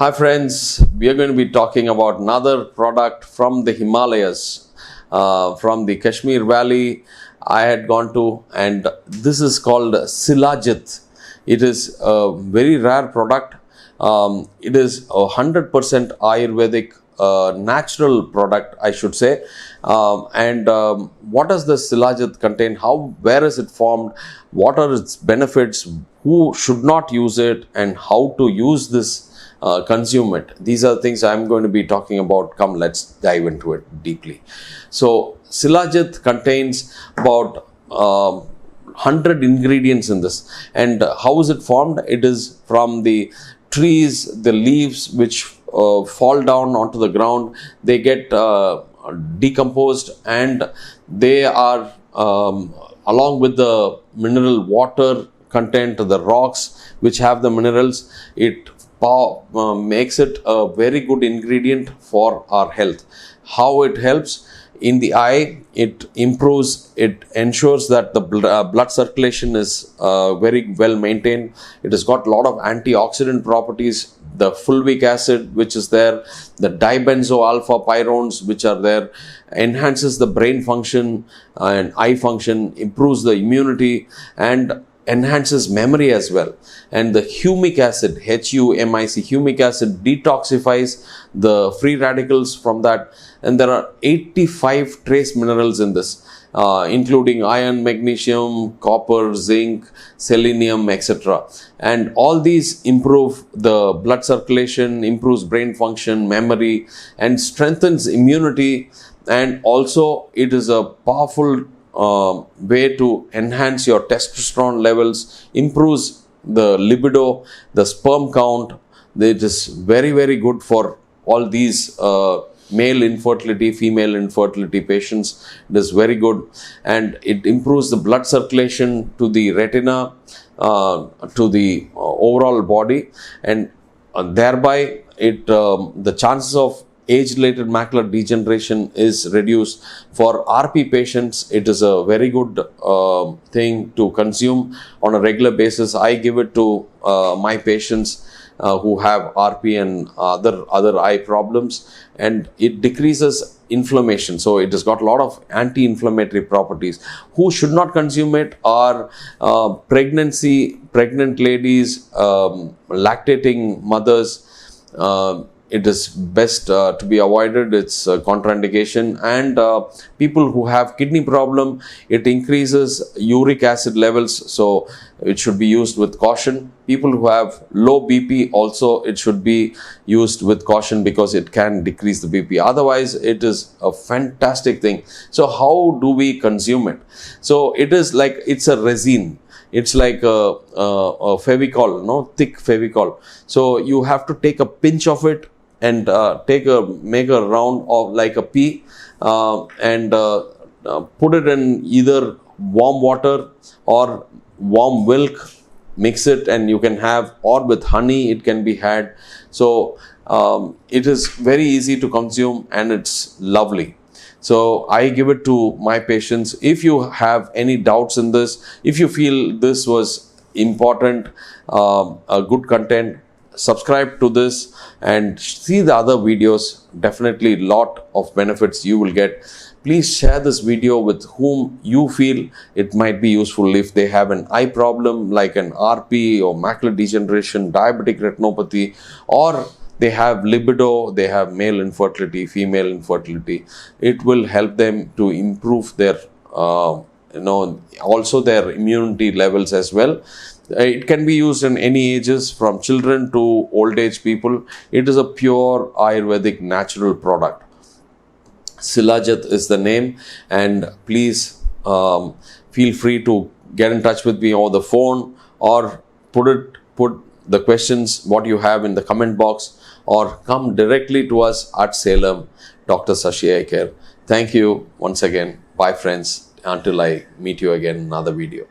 Hi friends, we are going to be talking about another product from the Himalayas, from the Kashmir Valley. I had gone to, and this is called Shilajit. It is a very rare product. It is 100% Ayurvedic natural product, I should say. What does the Shilajit contain? Where is it formed? What are its benefits? Who should not use it, and how to use this? Consume it. These are things I'm going to be talking about. Come, let's dive into it deeply. So, Shilajit contains about 100 ingredients in this. And how is it formed? It is from the trees, the leaves which fall down onto the ground. They get decomposed, and they are along with the mineral water content, the rocks which have the minerals. It makes it a very good ingredient for our health. How it helps in the eye, it ensures that the blood circulation is very well maintained. It has got a lot of antioxidant properties. The fulvic acid which is there, the dibenzo alpha pyrones which are there, enhances the brain function and eye function, improves the immunity, and enhances memory as well. And the humic acid, HUMIC, humic acid detoxifies the free radicals from that. And there are 85 trace minerals in this, including iron, magnesium, copper, zinc, selenium, etc. And all these improve the blood circulation, improves brain function, memory, and strengthens immunity. And also it is a powerful way to enhance your testosterone levels, improves the libido, the sperm count. It is very, very good for all these male infertility, female infertility patients. It is very good, and it improves the blood circulation to the retina, to the overall body, and thereby the chances of age-related macular degeneration is reduced. For RP patients, it is a very good thing to consume on a regular basis. I give it to my patients who have RP and other eye problems, and it decreases inflammation. So it has got a lot of anti-inflammatory properties. Who should not consume it are pregnant ladies, lactating mothers. It is best to be avoided. It's a contraindication. And people who have kidney problem, it increases uric acid levels, so it should be used with caution. People who have low BP also, it should be used with caution because it can decrease the BP. Otherwise, it is a fantastic thing. So how do we consume it? So it is like, it's a resin. It's like a Fevicol, thick Fevicol. So you have to take a pinch of it and make a round of like a pea, and put it in either warm water or warm milk, mix it, and you can have, or with honey it can be had. So it is very easy to consume, and it's lovely. So I give it to my patients. If you have any doubts in this, if you feel this was important, a good content, subscribe to this and see the other videos. Definitely lot of benefits you will get. Please share this video with whom you feel it might be useful. If they have an eye problem like an RP or macular degeneration, diabetic retinopathy, or they have libido, they have male infertility, female infertility, it will help them to improve their also their immunity levels as well. It can be used in any ages, from children to old age people. It is a pure Ayurvedic natural product. Shilajit is the name, and please feel free to get in touch with me over the phone, or put the questions what you have in the comment box, or come directly to us at Salem, Dr.sasi Eye Care. Thank you once again. Bye friends, until I meet you again in another video.